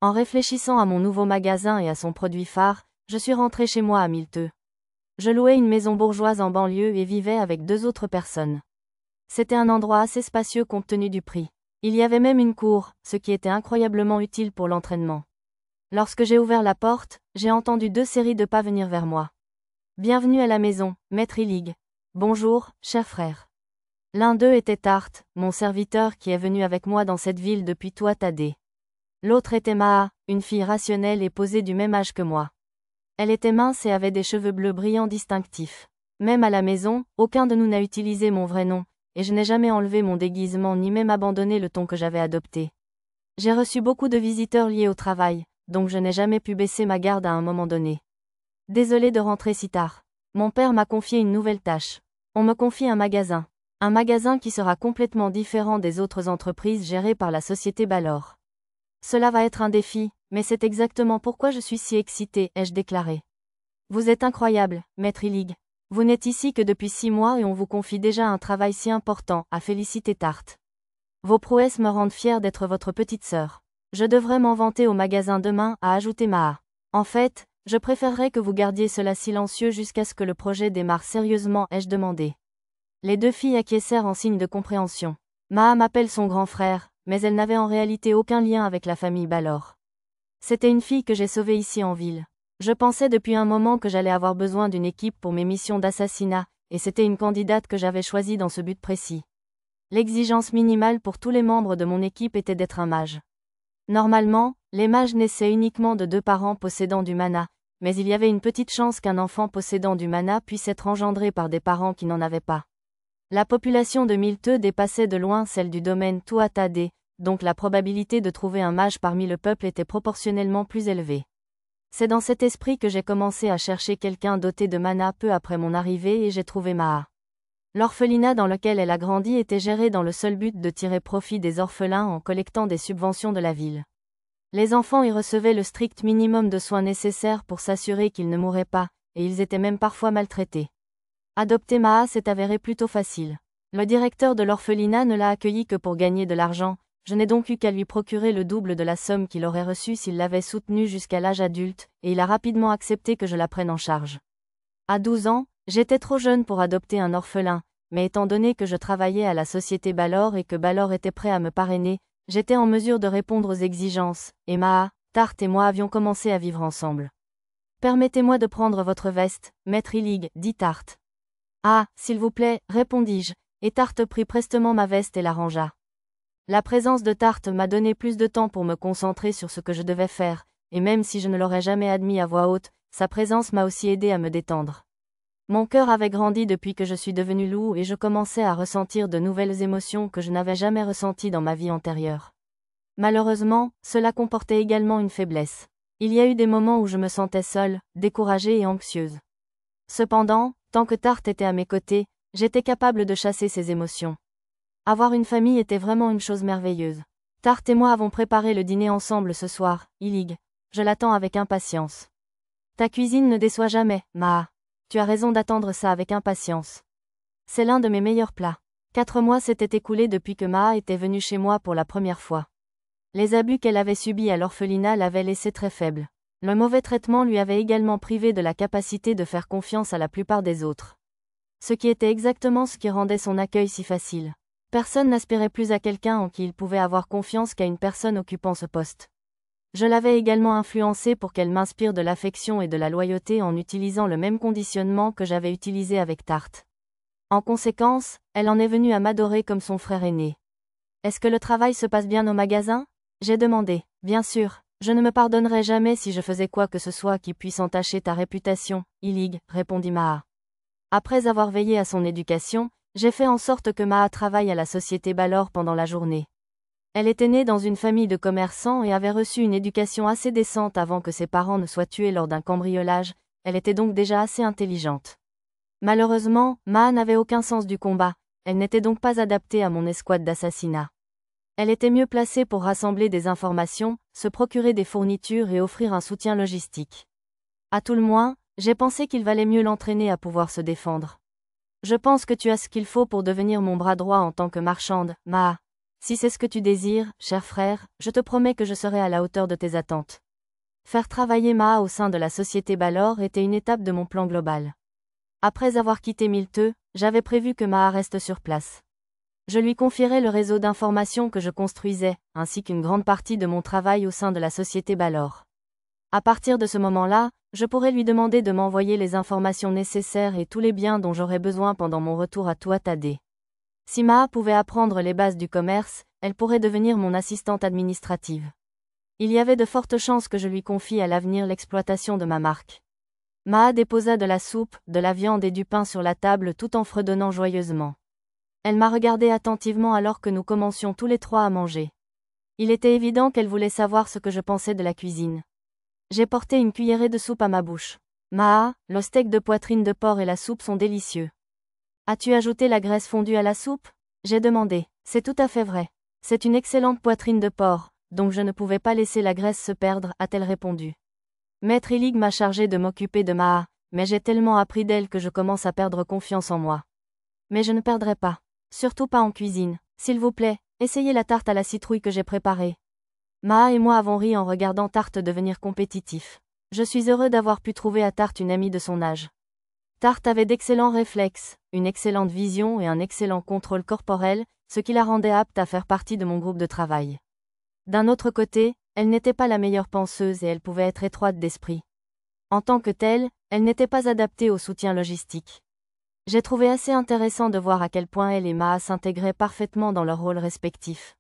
En réfléchissant à mon nouveau magasin et à son produit phare, je suis rentrée chez moi à Milteux. Je louais une maison bourgeoise en banlieue et vivais avec 2 autres personnes. C'était un endroit assez spacieux compte tenu du prix. Il y avait même une cour, ce qui était incroyablement utile pour l'entraînement. Lorsque j'ai ouvert la porte, j'ai entendu 2 séries de pas venir vers moi. Bienvenue à la maison, maître Illig. Bonjour, cher frère. L'un d'eux était Tarte, mon serviteur qui est venu avec moi dans cette ville depuis Tuatha-Dé. L'autre était Maa, une fille rationnelle et posée du même âge que moi. Elle était mince et avait des cheveux bleus brillants distinctifs. Même à la maison, aucun de nous n'a utilisé mon vrai nom, et je n'ai jamais enlevé mon déguisement ni même abandonné le ton que j'avais adopté. J'ai reçu beaucoup de visiteurs liés au travail, donc je n'ai jamais pu baisser ma garde à un moment donné. Désolé de rentrer si tard. Mon père m'a confié une nouvelle tâche. On me confie un magasin. Un magasin qui sera complètement différent des autres entreprises gérées par la société Balor. Cela va être un défi, mais c'est exactement pourquoi je suis si excitée, ai-je déclaré. Vous êtes incroyable, maître Illig. Vous n'êtes ici que depuis 6 mois et on vous confie déjà un travail si important, a félicité Tarte. Vos prouesses me rendent fière d'être votre petite sœur. Je devrais m'en vanter au magasin demain, a ajouté Maa. En fait, je préférerais que vous gardiez cela silencieux jusqu'à ce que le projet démarre sérieusement, ai-je demandé. Les 2 filles acquiescèrent en signe de compréhension. Maa m'appelle son grand frère, mais elle n'avait en réalité aucun lien avec la famille Balor. C'était une fille que j'ai sauvée ici en ville. Je pensais depuis un moment que j'allais avoir besoin d'une équipe pour mes missions d'assassinat, et c'était une candidate que j'avais choisie dans ce but précis. L'exigence minimale pour tous les membres de mon équipe était d'être un mage. Normalement, les mages naissaient uniquement de 2 parents possédant du mana, mais il y avait une petite chance qu'un enfant possédant du mana puisse être engendré par des parents qui n'en avaient pas. La population de Milteux dépassait de loin celle du domaine Tuatha-Dé, donc la probabilité de trouver un mage parmi le peuple était proportionnellement plus élevée. C'est dans cet esprit que j'ai commencé à chercher quelqu'un doté de mana peu après mon arrivée et j'ai trouvé Maa. L'orphelinat dans lequel elle a grandi était géré dans le seul but de tirer profit des orphelins en collectant des subventions de la ville. Les enfants y recevaient le strict minimum de soins nécessaires pour s'assurer qu'ils ne mourraient pas, et ils étaient même parfois maltraités. Adopter Maa s'est avéré plutôt facile. Le directeur de l'orphelinat ne l'a accueilli que pour gagner de l'argent, je n'ai donc eu qu'à lui procurer le double de la somme qu'il aurait reçue s'il l'avait soutenue jusqu'à l'âge adulte, et il a rapidement accepté que je la prenne en charge. À 12 ans, j'étais trop jeune pour adopter un orphelin, mais étant donné que je travaillais à la société Balor et que Balor était prêt à me parrainer, j'étais en mesure de répondre aux exigences, et Maa, Tarte et moi avions commencé à vivre ensemble. Permettez-moi de prendre votre veste, maître Illig, dit Tarte. Ah, s'il vous plaît, répondis-je, et Tarte prit prestement ma veste et la rangea. La présence de Tarte m'a donné plus de temps pour me concentrer sur ce que je devais faire, et même si je ne l'aurais jamais admis à voix haute, sa présence m'a aussi aidé à me détendre. Mon cœur avait grandi depuis que je suis devenu loup et je commençais à ressentir de nouvelles émotions que je n'avais jamais ressenties dans ma vie antérieure. Malheureusement, cela comportait également une faiblesse. Il y a eu des moments où je me sentais seule, découragée et anxieuse. Cependant, tant que Tarte était à mes côtés, j'étais capable de chasser ces émotions. Avoir une famille était vraiment une chose merveilleuse. Tarte et moi avons préparé le dîner ensemble ce soir, Illig. Je l'attends avec impatience. Ta cuisine ne déçoit jamais, Maa. Tu as raison d'attendre ça avec impatience. C'est l'un de mes meilleurs plats. 4 mois s'étaient écoulés depuis que Maa était venue chez moi pour la première fois. Les abus qu'elle avait subis à l'orphelinat l'avaient laissée très faible. Le mauvais traitement lui avait également privé de la capacité de faire confiance à la plupart des autres. Ce qui était exactement ce qui rendait son accueil si facile. Personne n'aspirait plus à quelqu'un en qui il pouvait avoir confiance qu'à une personne occupant ce poste. Je l'avais également influencée pour qu'elle m'inspire de l'affection et de la loyauté en utilisant le même conditionnement que j'avais utilisé avec Tarte. En conséquence, elle en est venue à m'adorer comme son frère aîné. Est-ce que le travail se passe bien au magasin ? J'ai demandé. Bien sûr, je ne me pardonnerai jamais si je faisais quoi que ce soit qui puisse entacher ta réputation, Illig, répondit Maa. Après avoir veillé à son éducation, j'ai fait en sorte que Maa travaille à la société Balor pendant la journée. Elle était née dans une famille de commerçants et avait reçu une éducation assez décente avant que ses parents ne soient tués lors d'un cambriolage, elle était donc déjà assez intelligente. Malheureusement, Maa n'avait aucun sens du combat, elle n'était donc pas adaptée à mon escouade d'assassinat. Elle était mieux placée pour rassembler des informations, se procurer des fournitures et offrir un soutien logistique. À tout le moins, j'ai pensé qu'il valait mieux l'entraîner à pouvoir se défendre. Je pense que tu as ce qu'il faut pour devenir mon bras droit en tant que marchande, Maa. Si c'est ce que tu désires, cher frère, je te promets que je serai à la hauteur de tes attentes. Faire travailler Maha au sein de la société Balor était une étape de mon plan global. Après avoir quitté Milteux, j'avais prévu que Maha reste sur place. Je lui confierai le réseau d'information que je construisais, ainsi qu'une grande partie de mon travail au sein de la société Balor. À partir de ce moment-là, je pourrais lui demander de m'envoyer les informations nécessaires et tous les biens dont j'aurais besoin pendant mon retour à Tuatha-Dé. Si Maha pouvait apprendre les bases du commerce, elle pourrait devenir mon assistante administrative. Il y avait de fortes chances que je lui confie à l'avenir l'exploitation de ma marque. Maha déposa de la soupe, de la viande et du pain sur la table tout en fredonnant joyeusement. Elle m'a regardé attentivement alors que nous commencions tous les trois à manger. Il était évident qu'elle voulait savoir ce que je pensais de la cuisine. J'ai porté une cuillerée de soupe à ma bouche. Maha, le steak de poitrine de porc et la soupe sont délicieux. As-tu ajouté la graisse fondue à la soupe? J'ai demandé. C'est tout à fait vrai. C'est une excellente poitrine de porc, donc je ne pouvais pas laisser la graisse se perdre, a-t-elle répondu. Maître Illig m'a chargé de m'occuper de Maha, mais j'ai tellement appris d'elle que je commence à perdre confiance en moi. Mais je ne perdrai pas. Surtout pas en cuisine. S'il vous plaît, essayez la tarte à la citrouille que j'ai préparée. Maha et moi avons ri en regardant Tarte devenir compétitif. Je suis heureux d'avoir pu trouver à Tarte une amie de son âge. Tarte avait d'excellents réflexes, une excellente vision et un excellent contrôle corporel, ce qui la rendait apte à faire partie de mon groupe de travail. D'un autre côté, elle n'était pas la meilleure penseuse et elle pouvait être étroite d'esprit. En tant que telle, elle n'était pas adaptée au soutien logistique. J'ai trouvé assez intéressant de voir à quel point elle et Maha s'intégraient parfaitement dans leurs rôles respectifs.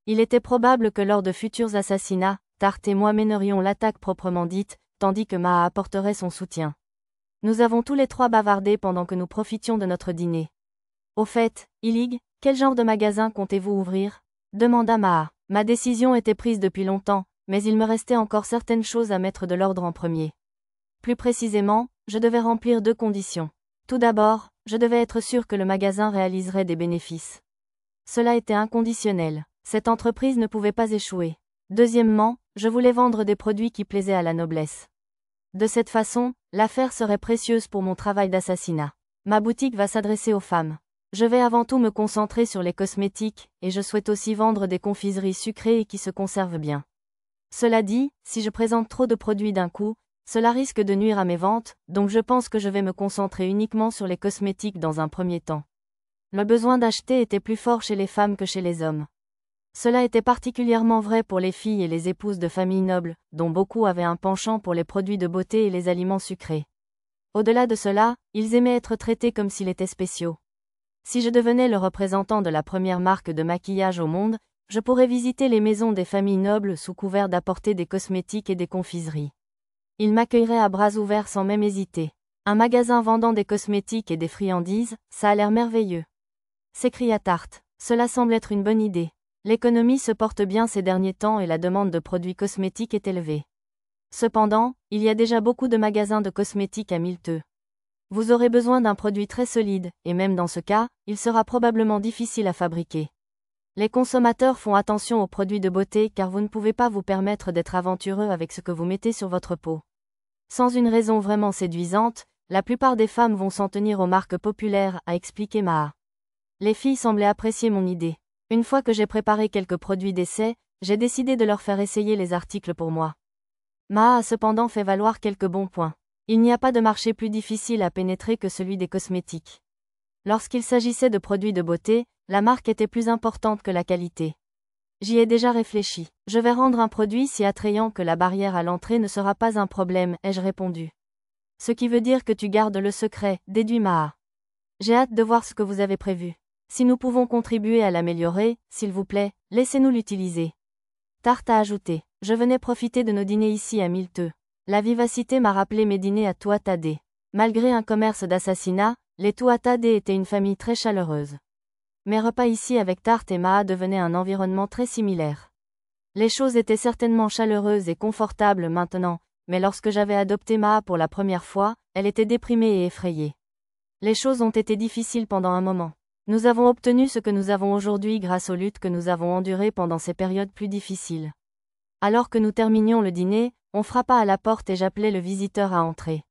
Il était probable que lors de futurs assassinats, Tarte et moi mènerions l'attaque proprement dite, tandis que Maha apporterait son soutien. Nous avons tous les trois bavardé pendant que nous profitions de notre dîner. Au fait, Illig, quel genre de magasin comptez-vous ouvrir? Demanda Maha. Ma décision était prise depuis longtemps, mais il me restait encore certaines choses à mettre de l'ordre en premier. Plus précisément, je devais remplir 2 conditions. Tout d'abord, je devais être sûr que le magasin réaliserait des bénéfices. Cela était inconditionnel. Cette entreprise ne pouvait pas échouer. Deuxièmement, je voulais vendre des produits qui plaisaient à la noblesse. De cette façon, l'affaire serait précieuse pour mon travail d'assassinat. Ma boutique va s'adresser aux femmes. Je vais avant tout me concentrer sur les cosmétiques, et je souhaite aussi vendre des confiseries sucrées et qui se conservent bien. Cela dit, si je présente trop de produits d'un coup, cela risque de nuire à mes ventes, donc je pense que je vais me concentrer uniquement sur les cosmétiques dans un premier temps. Le besoin d'acheter était plus fort chez les femmes que chez les hommes. Cela était particulièrement vrai pour les filles et les épouses de familles nobles, dont beaucoup avaient un penchant pour les produits de beauté et les aliments sucrés. Au-delà de cela, ils aimaient être traités comme s'ils étaient spéciaux. Si je devenais le représentant de la première marque de maquillage au monde, je pourrais visiter les maisons des familles nobles sous couvert d'apporter des cosmétiques et des confiseries. Ils m'accueilleraient à bras ouverts sans même hésiter. Un magasin vendant des cosmétiques et des friandises, ça a l'air merveilleux. S'écria Tarte. Cela semble être une bonne idée. L'économie se porte bien ces derniers temps et la demande de produits cosmétiques est élevée. Cependant, il y a déjà beaucoup de magasins de cosmétiques à Milteux. Vous aurez besoin d'un produit très solide, et même dans ce cas, il sera probablement difficile à fabriquer. Les consommateurs font attention aux produits de beauté car vous ne pouvez pas vous permettre d'être aventureux avec ce que vous mettez sur votre peau. Sans une raison vraiment séduisante, la plupart des femmes vont s'en tenir aux marques populaires, a expliqué Maha. Les filles semblaient apprécier mon idée. Une fois que j'ai préparé quelques produits d'essai, j'ai décidé de leur faire essayer les articles pour moi. Maha a cependant fait valoir quelques bons points. Il n'y a pas de marché plus difficile à pénétrer que celui des cosmétiques. Lorsqu'il s'agissait de produits de beauté, la marque était plus importante que la qualité. J'y ai déjà réfléchi. Je vais rendre un produit si attrayant que la barrière à l'entrée ne sera pas un problème, ai-je répondu. Ce qui veut dire que tu gardes le secret, déduit Maha. J'ai hâte de voir ce que vous avez prévu. Si nous pouvons contribuer à l'améliorer, s'il vous plaît, laissez-nous l'utiliser. Tarte a ajouté. Je venais profiter de nos dîners ici à Milteux. La vivacité m'a rappelé mes dîners à Tuatha-Dé. Malgré un commerce d'assassinat, les Tuatha-Dé étaient une famille très chaleureuse. Mes repas ici avec Tarte et Maha devenaient un environnement très similaire. Les choses étaient certainement chaleureuses et confortables maintenant, mais lorsque j'avais adopté Maha pour la première fois, elle était déprimée et effrayée. Les choses ont été difficiles pendant un moment. Nous avons obtenu ce que nous avons aujourd'hui grâce aux luttes que nous avons endurées pendant ces périodes plus difficiles. Alors que nous terminions le dîner, on frappa à la porte et j'appelai le visiteur à entrer.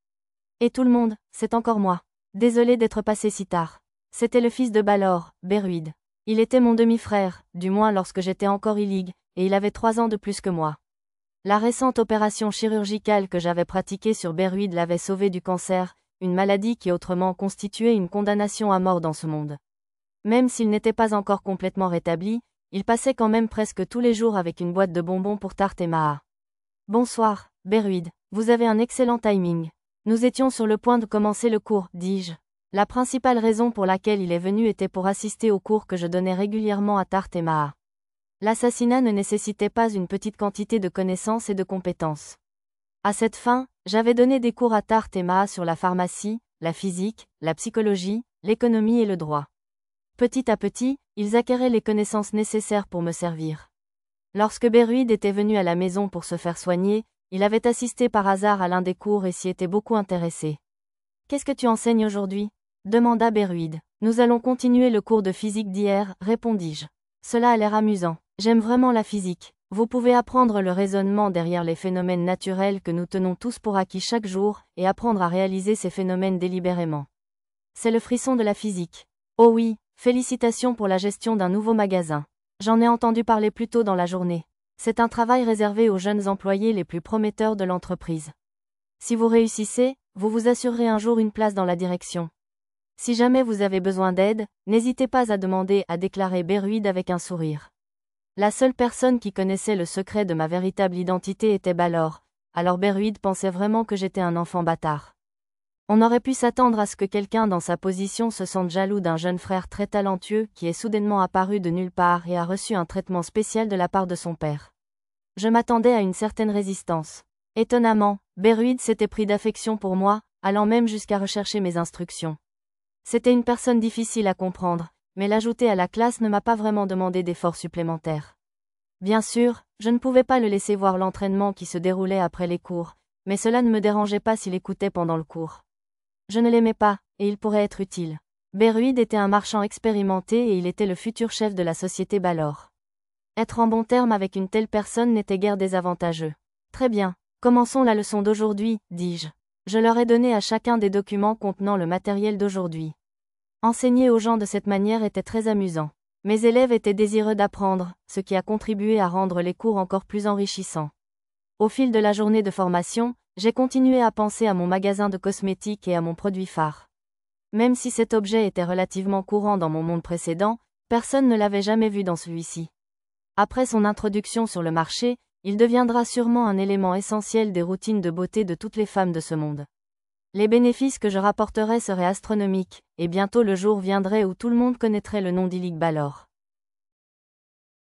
Et tout le monde, c'est encore moi. Désolé d'être passé si tard. C'était le fils de Balor, Beruid. Il était mon demi-frère, du moins lorsque j'étais encore e-league, et il avait 3 ans de plus que moi. La récente opération chirurgicale que j'avais pratiquée sur Beruid l'avait sauvé du cancer, une maladie qui autrement constituait une condamnation à mort dans ce monde. Même s'il n'était pas encore complètement rétabli, il passait quand même presque tous les jours avec une boîte de bonbons pour Tarte et Maha. Bonsoir, Beruid, vous avez un excellent timing. Nous étions sur le point de commencer le cours, dis-je. La principale raison pour laquelle il est venu était pour assister aux cours que je donnais régulièrement à Tarte et Maha. L'assassinat ne nécessitait pas une petite quantité de connaissances et de compétences. À cette fin, j'avais donné des cours à Tarte et Maha sur la pharmacie, la physique, la psychologie, l'économie et le droit. Petit à petit, ils acquéraient les connaissances nécessaires pour me servir. Lorsque Beruid était venu à la maison pour se faire soigner, il avait assisté par hasard à l'un des cours et s'y était beaucoup intéressé. « Qu'est-ce que tu enseignes aujourd'hui » demanda Beruid. « Nous allons continuer le cours de physique d'hier, répondis-je. Cela a l'air amusant. J'aime vraiment la physique. Vous pouvez apprendre le raisonnement derrière les phénomènes naturels que nous tenons tous pour acquis chaque jour, et apprendre à réaliser ces phénomènes délibérément. C'est le frisson de la physique. Oh oui, félicitations pour la gestion d'un nouveau magasin. J'en ai entendu parler plus tôt dans la journée. C'est un travail réservé aux jeunes employés les plus prometteurs de l'entreprise. Si vous réussissez, vous vous assurerez un jour une place dans la direction. Si jamais vous avez besoin d'aide, n'hésitez pas à demander, a déclaré Beruid avec un sourire. La seule personne qui connaissait le secret de ma véritable identité était Balor, alors Beruid pensait vraiment que j'étais un enfant bâtard. On aurait pu s'attendre à ce que quelqu'un dans sa position se sente jaloux d'un jeune frère très talentueux qui est soudainement apparu de nulle part et a reçu un traitement spécial de la part de son père. Je m'attendais à une certaine résistance. Étonnamment, Beruid s'était pris d'affection pour moi, allant même jusqu'à rechercher mes instructions. C'était une personne difficile à comprendre, mais l'ajouter à la classe ne m'a pas vraiment demandé d'efforts supplémentaires. Bien sûr, je ne pouvais pas le laisser voir l'entraînement qui se déroulait après les cours, mais cela ne me dérangeait pas s'il écoutait pendant le cours. Je ne l'aimais pas, et il pourrait être utile. Beruid était un marchand expérimenté et il était le futur chef de la société Balor. Être en bon terme avec une telle personne n'était guère désavantageux. Très bien, commençons la leçon d'aujourd'hui, dis-je. Je leur ai donné à chacun des documents contenant le matériel d'aujourd'hui. Enseigner aux gens de cette manière était très amusant. Mes élèves étaient désireux d'apprendre, ce qui a contribué à rendre les cours encore plus enrichissants. Au fil de la journée de formation, j'ai continué à penser à mon magasin de cosmétiques et à mon produit phare. Même si cet objet était relativement courant dans mon monde précédent, personne ne l'avait jamais vu dans celui-ci. Après son introduction sur le marché, il deviendra sûrement un élément essentiel des routines de beauté de toutes les femmes de ce monde. Les bénéfices que je rapporterais seraient astronomiques, et bientôt le jour viendrait où tout le monde connaîtrait le nom d'e-league Balor.